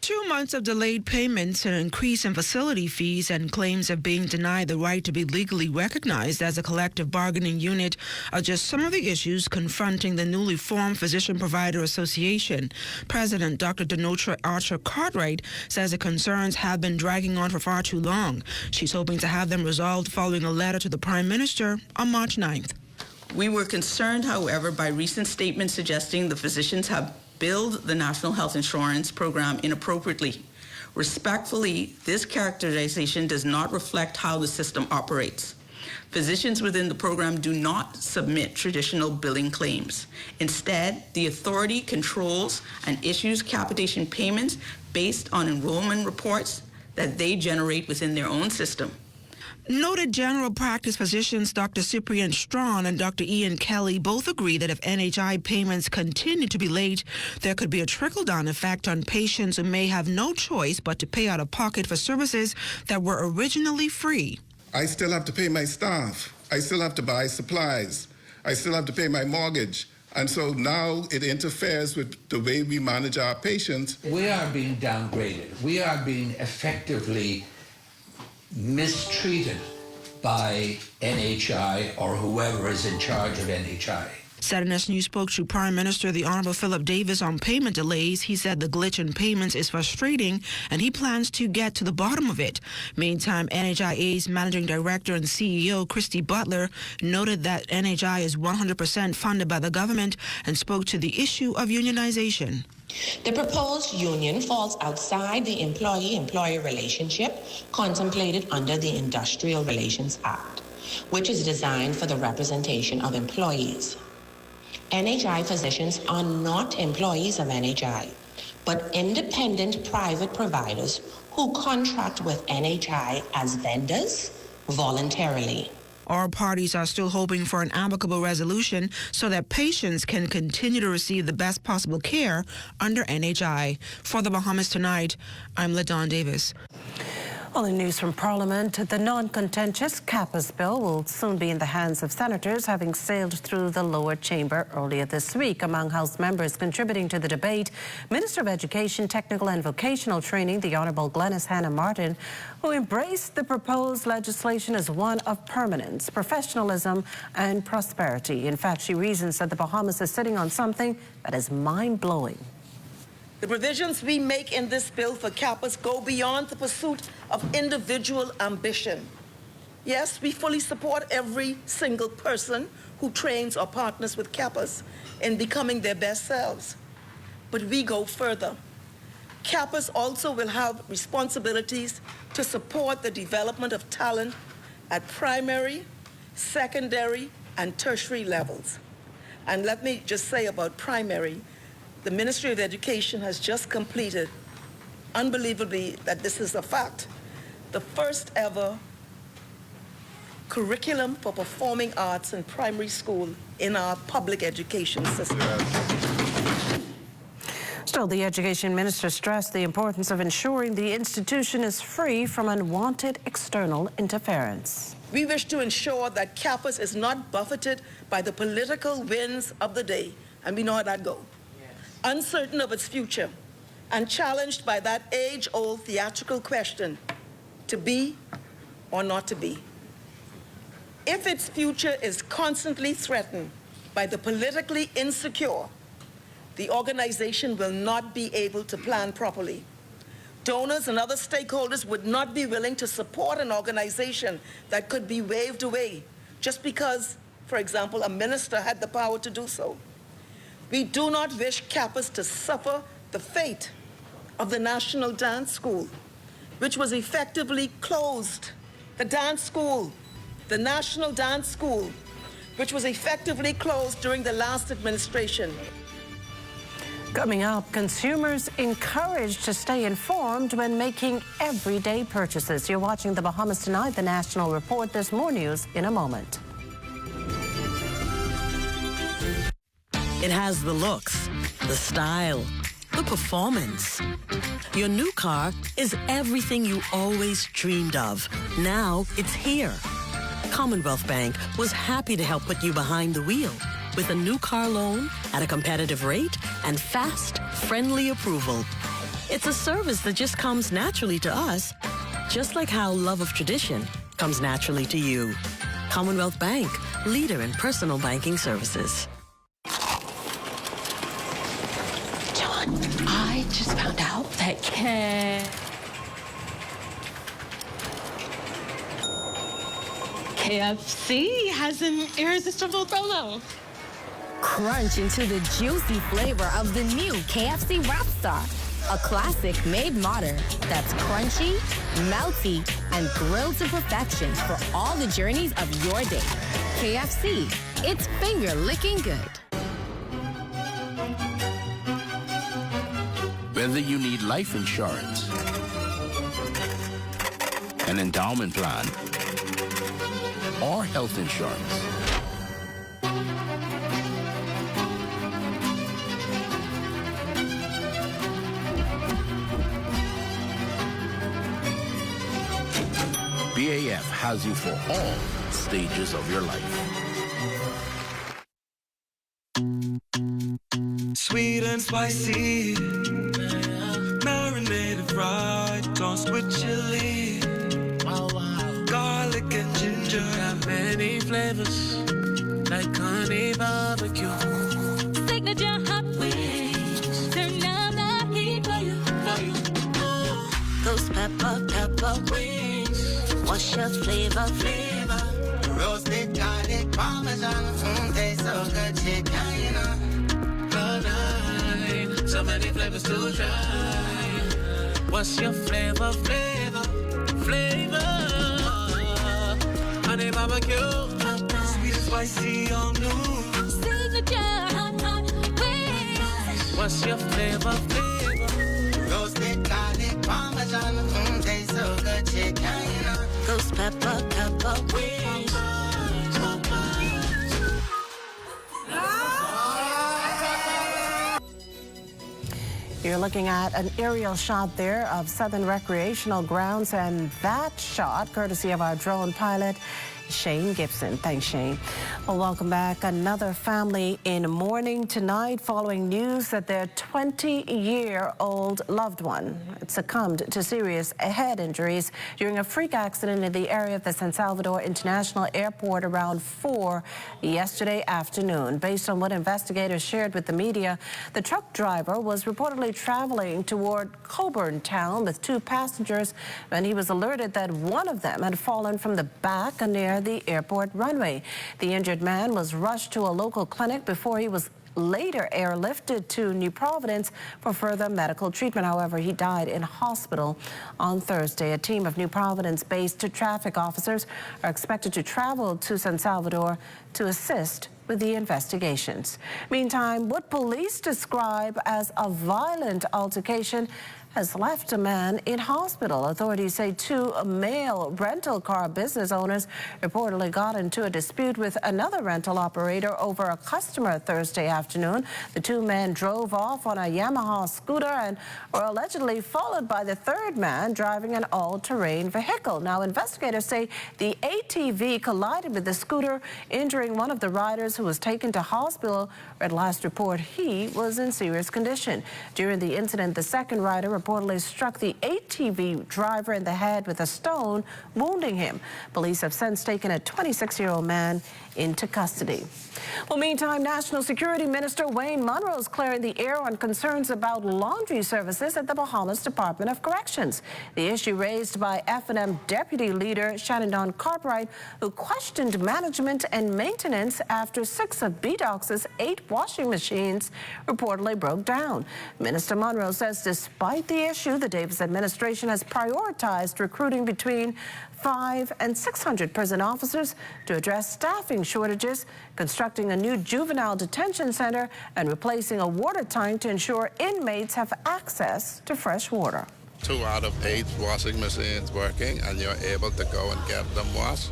2 months of delayed payments, an increase in facility fees, and claims of being denied the right to be legally recognized as a collective bargaining unit are just some of the issues confronting the newly formed Physician Provider Association. President Dr. Denotra Archer Cartwright says the concerns have been dragging on for far too long. She's hoping to have them resolved following a letter to the Prime Minister on March 9th. We were concerned, however, by recent statements suggesting the physicians have billed the National Health Insurance Program inappropriately. Respectfully, this characterization does not reflect how the system operates. Physicians within the program do not submit traditional billing claims. Instead, the authority controls and issues capitation payments based on enrollment reports that they generate within their own system. Noted general practice physicians Dr. Cyprian Strawn and Dr. Ian Kelly both agree that if NHI payments continue to be late, there could be a trickle-down effect on patients who may have no choice but to pay out of pocket for services that were originally free. I still have to pay my staff. I still have to buy supplies. I still have to pay my mortgage. And so now it interferes with the way we manage our patients. We are being downgraded. We are being effectively mistreated by NHI or whoever is in charge of NHI. Saturday News spoke to Prime Minister the Honorable Philip Davis on payment delays. He said the glitch in payments is frustrating and he plans to get to the bottom of it. Meantime, NHIA's Managing Director and CEO Christy Butler noted that NHI is 100% funded by the government and spoke to the issue of unionization. The proposed union falls outside the employee-employer relationship contemplated under the Industrial Relations Act, which is designed for the representation of employees. NHI physicians are not employees of NHI, but independent private providers who contract with NHI as vendors voluntarily. All parties are still hoping for an amicable resolution so that patients can continue to receive the best possible care under NHI. For the Bahamas Tonight, I'm LaDawn Davis. Well, in news from Parliament, the non-contentious CAPAS bill will soon be in the hands of senators, having sailed through the lower chamber earlier this week. Among House members contributing to the debate, Minister of Education, Technical and Vocational Training, the Honourable Glenys Hannah Martin, who embraced the proposed legislation as one of permanence, professionalism and prosperity. In fact, she reasons that the Bahamas is sitting on something that is mind-blowing. The provisions we make in this bill for CAPAS go beyond the pursuit of individual ambition. Yes, we fully support every single person who trains or partners with CAPAS in becoming their best selves. But we go further. CAPAS also will have responsibilities to support the development of talent at primary, secondary, and tertiary levels. And let me just say about primary, the Ministry of Education has just completed, unbelievably that this is a fact, the first ever curriculum for performing arts in primary school in our public education system. Still, the Education Minister stressed the importance of ensuring the institution is free from unwanted external interference. We wish to ensure that CAPAS is not buffeted by the political winds of the day, and we know how that goes. Uncertain of its future and challenged by that age-old theatrical question, to be or not to be. If its future is constantly threatened by the politically insecure, the organization will not be able to plan properly. Donors and other stakeholders would not be willing to support an organization that could be waved away just because, for example, a minister had the power to do so. We do not wish CAPAS to suffer the fate of the National Dance School, which was effectively closed. The dance school, the National Dance School, which was effectively closed during the last administration. Coming up, consumers encouraged to stay informed when making everyday purchases. You're watching the Bahamas Tonight, the National Report. There's more news in a moment. It has the looks, the style, the performance. Your new car is everything you always dreamed of. Now it's here. Commonwealth Bank was happy to help put you behind the wheel with a new car loan at a competitive rate and fast, friendly approval. It's a service that just comes naturally to us, just like how love of tradition comes naturally to you. Commonwealth Bank, leader in personal banking services. I just found out that KFC has an irresistible promo. Crunch into the juicy flavor of the new KFC Wrap Star, a classic made modern that's crunchy, melty, and grilled to perfection for all the journeys of your day. KFC, it's finger-licking good. Whether you need life insurance, an endowment plan, or health insurance, BAF has you for all stages of your life. Sweet and spicy, marinated right, tossed with chili, garlic and ginger. Got many flavors, like honey barbecue. Signature hot wings, turn up the heat for you. Those pepper wings, what's your flavor? Roasted garlic parmesan, tastes so good, chicken, you know. So many flavors to try. What's your flavor? Honey barbecue, sweet and spicy all new. Signature hot wings. What's your flavor? Roasted garlic parmesan, tastes so good, chicken, you know. Those pepper wings. You're looking at an aerial shot there of Southern Recreational Grounds, and that shot, courtesy of our drone pilot, Shane Gibson. Thanks, Shane. Well, welcome back. Another family in mourning tonight following news that their 20-year-old loved one had succumbed to serious head injuries during a freak accident in the area of the San Salvador International Airport around 4 yesterday afternoon. Based on what investigators shared with the media, the truck driver was reportedly traveling toward Coburn Town with 2 passengers when he was alerted that one of them had fallen from the back near the airport runway. The injured man was rushed to a local clinic before he was later airlifted to New Providence for further medical treatment. However, he died in hospital on Thursday. A team of New Providence-based traffic officers are expected to travel to San Salvador to assist with the investigations. Meantime, what police describe as a violent altercation has left a man in hospital. Authorities say 2 male rental car business owners reportedly got into a dispute with another rental operator over a customer Thursday afternoon. The 2 men drove off on a Yamaha scooter and were allegedly followed by the 3rd man driving an all-terrain vehicle. Now, investigators say the ATV collided with the scooter, injuring one of the riders, who was taken to hospital. At last report, he was in serious condition. During the incident, the 2nd rider reportedly struck the ATV driver in the head with a stone, wounding him. Police have since taken a 26-year-old man into custody. Well, meantime, National Security Minister Wayne Munro is clearing the air on concerns about laundry services at the Bahamas Department of Corrections. The issue raised by F&M Deputy Leader Shannon Don Cartwright, who questioned management and maintenance after 6 of BDOC's 8 washing machines reportedly broke down. Minister Munro says despite the issue, the Davis administration has prioritized recruiting between 500 and 600 prison officers to address staffing shortages, constructing a new juvenile detention center, and replacing a water tank to ensure inmates have access to fresh water. 2 out of 8 washing machines working, and you're able to go and get them washed.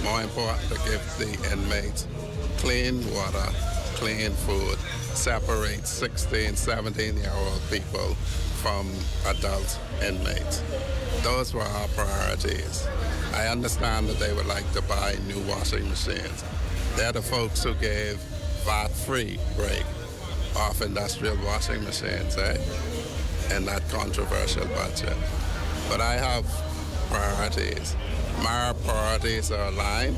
More important, to give the inmates clean water, clean food, separate 16, 17-year-old people from adult inmates. Those were our priorities. I understand that they would like to buy new washing machines. They're the folks who gave VAT-free break off industrial washing machines, in that controversial budget. But I have priorities. My priorities are aligned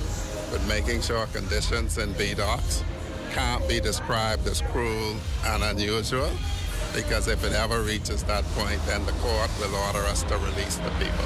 with making sure conditions in BDOCs can't be described as cruel and unusual, because if it ever reaches that point, then the court will order us to release the people.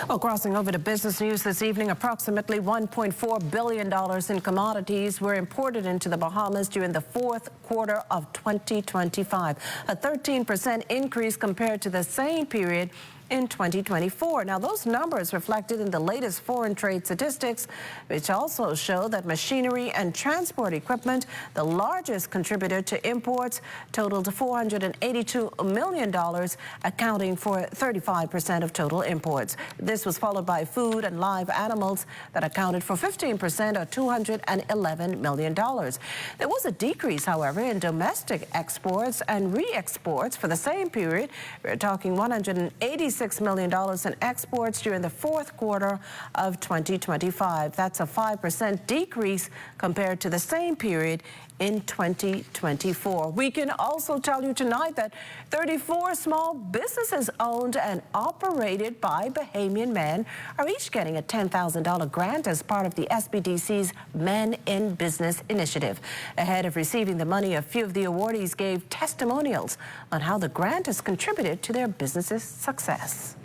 Well, crossing over to business news this evening, approximately $1.4 billion in commodities were imported into the Bahamas during the 4th quarter of 2025, a 13% increase compared to the same period in 2024. Now, those numbers reflected in the latest foreign trade statistics, which also show that machinery and transport equipment, the largest contributor to imports, totaled $482 million, accounting for 35% of total imports. This was followed by food and live animals that accounted for 15%, or $211 million. There was a decrease, however, in domestic exports and re-exports for the same period. We're talking $186 million in exports during the 4th quarter of 2025. That's a 5% decrease compared to the same period in 2024. We can also tell you tonight that 34 small businesses owned and operated by Bahamian men are each getting a $10,000 grant as part of the SBDC's Men in Business initiative. Ahead of receiving the money, a few of the awardees gave testimonials on how the grant has contributed to their business's success.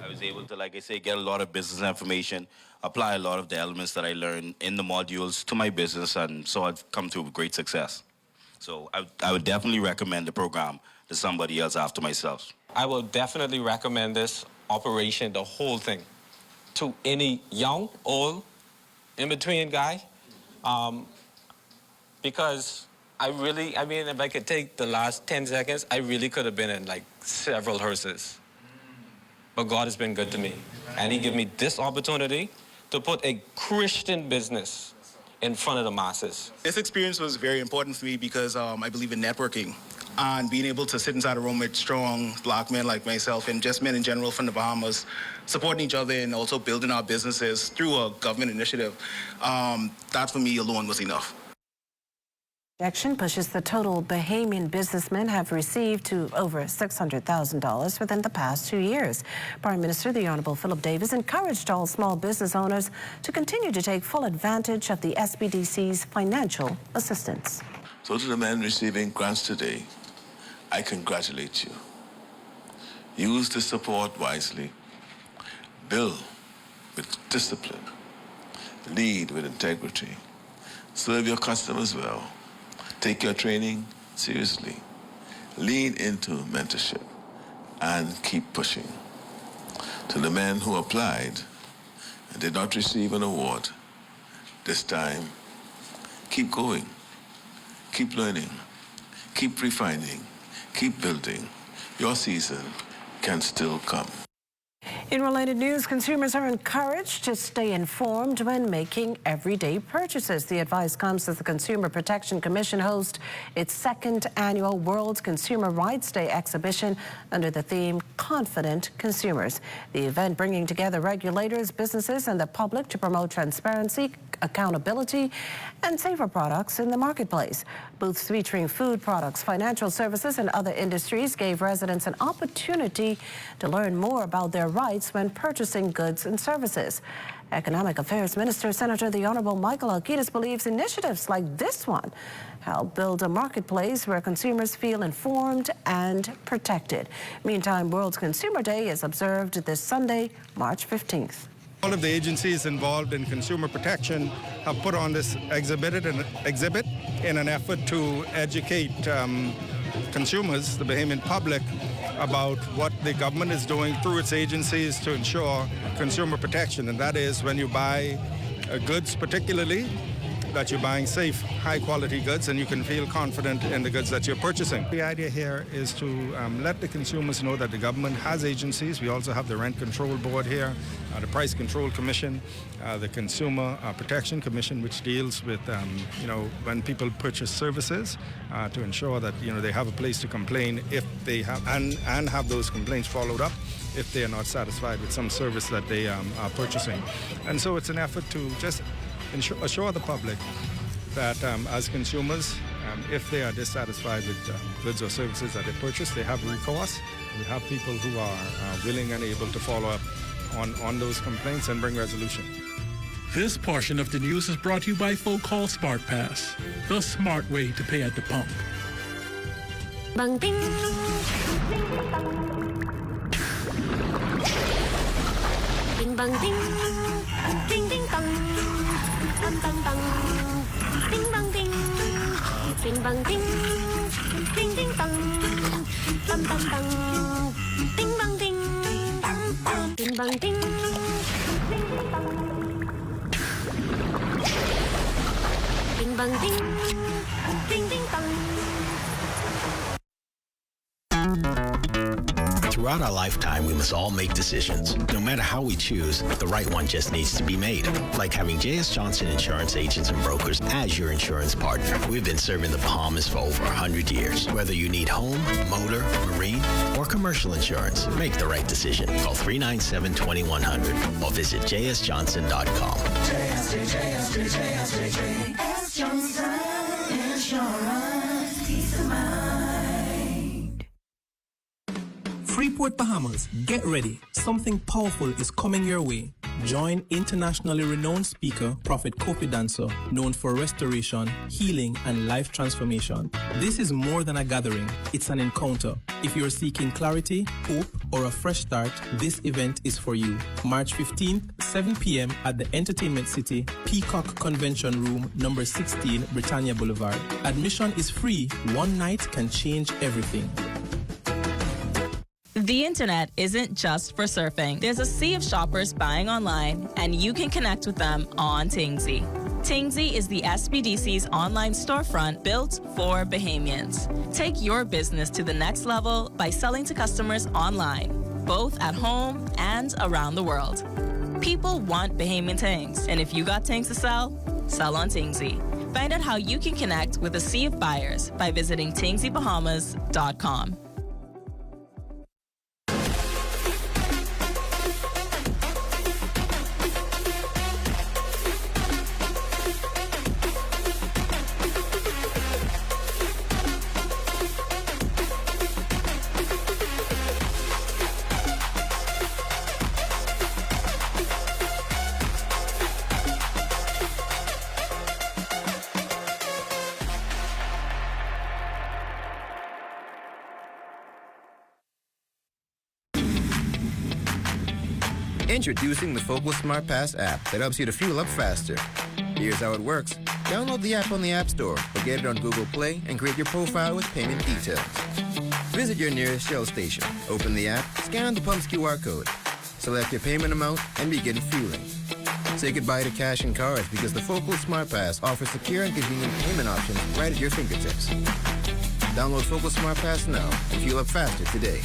I was able to, like I say, get a lot of business information, apply a lot of the elements that I learned in the modules to my business, and so I've come to great success. So I would definitely recommend the program to somebody else after myself. I will definitely recommend this operation, the whole thing, to any young, old, in-between guy, because I mean, if I could take the last 10 seconds, I really could have been in like several hearses. But God has been good to me, and He gave me this opportunity to put a Christian business in front of the masses. This experience was very important for me because I believe in networking and being able to sit inside a room with strong black men like myself and just men in general from the Bahamas, supporting each other and also building our businesses through a government initiative. That for me alone was enough. Projection pushes the total Bahamian businessmen have received to over $600,000 within the past 2 years. Prime Minister the Honourable Philip Davis encouraged all small business owners to continue to take full advantage of the SBDC's financial assistance. So to the men receiving grants today, I congratulate you. Use the support wisely. Build with discipline. Lead with integrity. Serve your customers well. Take your training seriously. Lean into mentorship and keep pushing. To the men who applied and did not receive an award this time, keep going, keep learning, keep refining, keep building. Your season can still come. In related news, consumers are encouraged to stay informed when making everyday purchases. The advice comes as the Consumer Protection Commission hosts its second annual World Consumer Rights Day exhibition under the theme Confident Consumers. The event bringing together regulators, businesses, and the public to promote transparency, accountability, and safer products in the marketplace. Booths featuring food products, financial services, and other industries gave residents an opportunity to learn more about their rights when purchasing goods and services. Economic Affairs Minister Senator the Honourable Michael Alkitis believes initiatives like this one help build a marketplace where consumers feel informed and protected. Meantime, World Consumer Day is observed this Sunday, March 15th. All of the agencies involved in consumer protection have put on this exhibit in an effort to educate consumers, the Bahamian public, about what the government is doing through its agencies to ensure consumer protection. And that is when you buy goods particularly, that you're buying safe, high-quality goods, and you can feel confident in the goods that you're purchasing. The idea here is to let the consumers know that the government has agencies. We also have the Rent Control Board here, the Price Control Commission, the Consumer Protection Commission, which deals with, when people purchase services, to ensure that, they have a place to complain if they have, and have those complaints followed up if they are not satisfied with some service that they are purchasing. And so it's an effort to just assure the public that as consumers, if they are dissatisfied with goods or services that they purchase, they have recourse. We have people who are willing and able to follow up on those complaints and bring resolution. This portion of the news is brought to you by Folk Call Smart Pass, the smart way to pay at the pump. Bang ding. Ding bang ding. Ding ding dong. Bang bang bang. Ding bang ding. Ding bang ding. Ding ding dong. Bang bang bang. Ding bang ding. Ding bang ding. Ding bang ding. Ding ding dong. Throughout our lifetime, we must all make decisions. No matter how we choose, the right one just needs to be made. Like having J.S. Johnson Insurance Agents and Brokers as your insurance partner. We've been serving the Bahamas for over 100 years. Whether you need home, motor, marine, or commercial insurance, make the right decision. Call 397-2100 or visit jsjohnson.com. JS Johnson Insurance. Insurance, peace of mind. Freeport, Bahamas, get ready. Something powerful is coming your way. Join internationally renowned speaker, Prophet Kofi Danso, known for restoration, healing, and life transformation. This is more than a gathering, it's an encounter. If you're seeking clarity, hope, or a fresh start, this event is for you. March 15th, 7 p.m. at the Entertainment City, Peacock Convention Room, number 16, Britannia Boulevard. Admission is free. One night can change everything. The internet isn't just for surfing. There's a sea of shoppers buying online, and you can connect with them on Tingsy. Tingsy is the SBDC's online storefront built for Bahamians. Take your business to the next level by selling to customers online, both at home and around the world. People want Bahamian things, and if you got things to sell, sell on Tingsy. Find out how you can connect with a sea of buyers by visiting tingsybahamas.com. Introducing the Focal Smart Pass app that helps you to fuel up faster. Here's how it works. Download the app on the App Store or get it on Google Play and create your profile with payment details. Visit your nearest Shell station. Open the app, scan the pump's QR code, select your payment amount, and begin fueling. Say goodbye to cash and cards because the Focal Smart Pass offers secure and convenient payment options right at your fingertips. Download Focal Smart Pass now and fuel up faster today.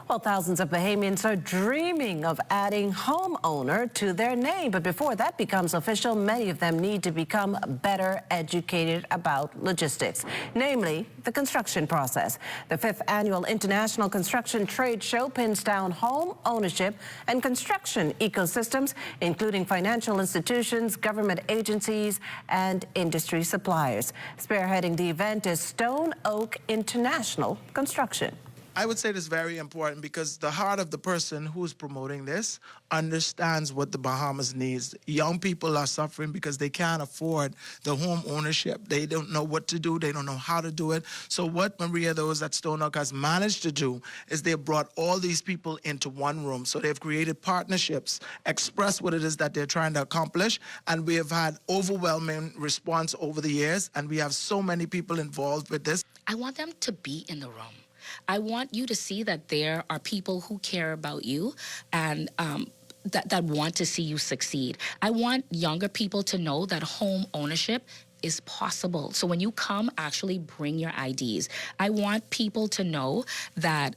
Well, thousands of Bahamians are dreaming of adding homeowner to their name. But before that becomes official, many of them need to become better educated about logistics, namely the construction process. The 5th Annual International Construction Trade Show pins down home ownership and construction ecosystems, including financial institutions, government agencies, and industry suppliers. Spearheading the event is Stone Oak International Construction. I would say this is very important because the heart of the person who's promoting this understands what the Bahamas needs. Young people are suffering because they can't afford the home ownership. They don't know what to do. They don't know how to do it. So what Maria, those at Stone Oak has managed to do is they've brought all these people into one room. So they've created partnerships, expressed what it is that they're trying to accomplish, and we have had overwhelming response over the years, and we have so many people involved with this. I want them to be in the room. I want you to see that there are people who care about you and that want to see you succeed. I want younger people to know that home ownership is possible. So when you come, actually bring your IDs. I want people to know that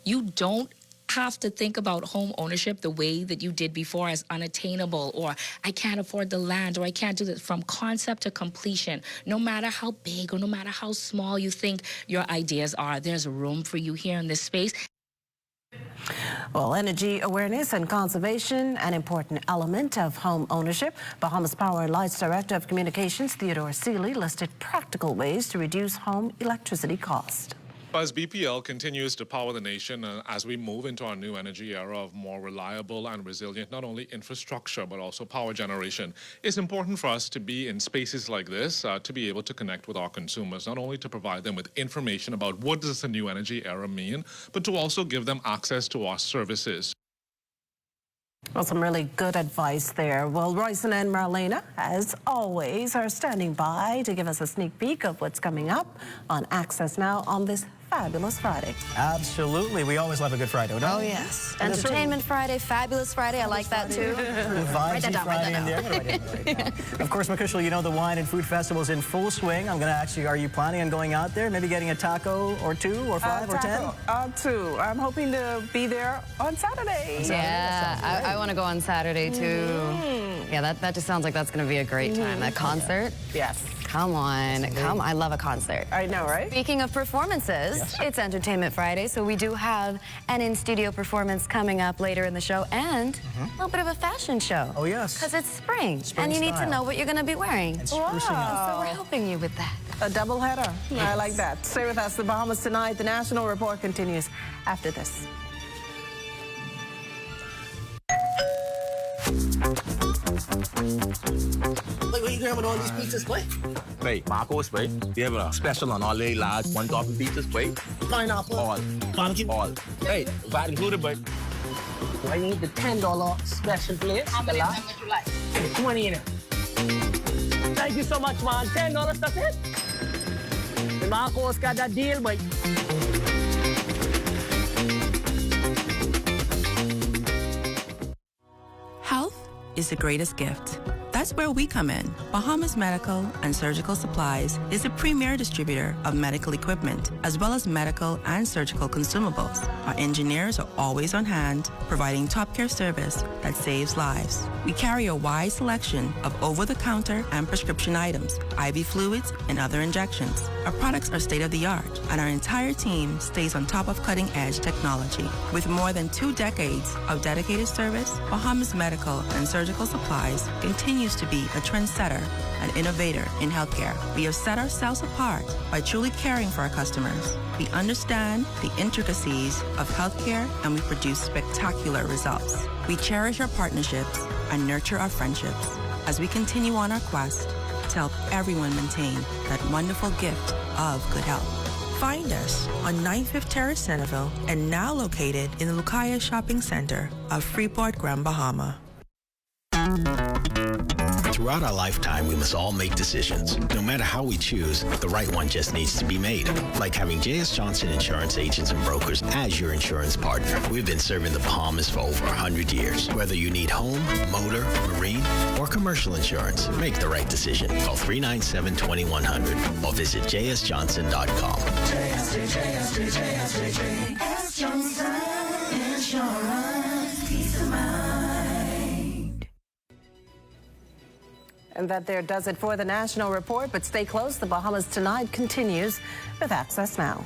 you don't have to think about home ownership the way that you did before as unattainable, or I can't afford the land, or I can't do this. From concept to completion, no matter how big or no matter how small you think your ideas are, there's room for you here in this space. Well, energy awareness and conservation, an important element of home ownership. Bahamas Power and Lights Director of Communications, Theodore Seeley, listed practical ways to reduce home electricity costs. As BPL continues to power the nation as we move into our new energy era of more reliable and resilient, not only infrastructure, but also power generation, it's important for us to be in spaces like this to be able to connect with our consumers, not only to provide them with information about what does the new energy era mean, but to also give them access to our services. Well, some really good advice there. Well, Royson and Marlena, as always, are standing by to give us a sneak peek of what's coming up on Access Now on this fabulous Friday. Absolutely. We always love a good Friday, don't we? Oh, yes. Entertainment Friday, fabulous Friday. I like that, too. Vibes Friday in there. Of course, Makushal, you know the wine and food festival is in full swing. I'm going to ask you, are you planning on going out there, maybe getting a taco or 2 or 5 or 10? 2. I'm hoping to be there on Saturday. Yeah, I want to go on Saturday, too. Yeah, that just sounds like that's going to be a great time, that concert. Yes. Come on, come. I love a concert. I know, right? Speaking of performances, it's Entertainment Friday, so we do have an in-studio performance coming up later in the show and a little bit of a fashion show. Oh, yes. Because it's spring and you need to know what you're going to be wearing. And sprucing up. So we're helping you with that. A double header. Yes. I like that. Stay with us. The Bahamas Tonight. The National Report continues after this. Wait, what you grabbing all these pizzas, boy? Wait, Marcos, wait. We have a special on all the large one-topping pizzas, wait. Pineapple. All. Barbecue. All. Hey, VAT included, but. I need the $10 special plate. How many would you like? 20 in it. Thank you so much, man. $10, that's it? The Marcos got that deal, boy. Health is the greatest gift. That's where we come in. Bahamas Medical and Surgical Supplies is a premier distributor of medical equipment, as well as medical and surgical consumables. Our engineers are always on hand, providing top care service that saves lives. We carry a wide selection of over-the-counter and prescription items, IV fluids, and other injections. Our products are state-of-the-art, and our entire team stays on top of cutting-edge technology. With more than 2 decades of dedicated service, Bahamas Medical and Surgical Supplies continues to be a trendsetter and innovator in healthcare. We have set ourselves apart by truly caring for our customers. We understand the intricacies of healthcare, and we produce spectacular results. We cherish our partnerships and nurture our friendships as we continue on our quest to help everyone maintain that wonderful gift of good health. Find us on 95th Terrace, Centerville, and now located in the Lucaya Shopping Center of Freeport, Grand Bahama. Throughout our lifetime, we must all make decisions. No matter how we choose, the right one just needs to be made. Like having J.S. Johnson Insurance Agents and Brokers as your insurance partner. We've been serving the Bahamas for over 100 years. Whether you need home, motor, marine, or commercial insurance, make the right decision. Call 397-2100 or visit jsjohnson.com. JS Johnson Insurance, peace of mind. And that there does it for the National Report, but stay close. The Bahamas Tonight continues with Access Now.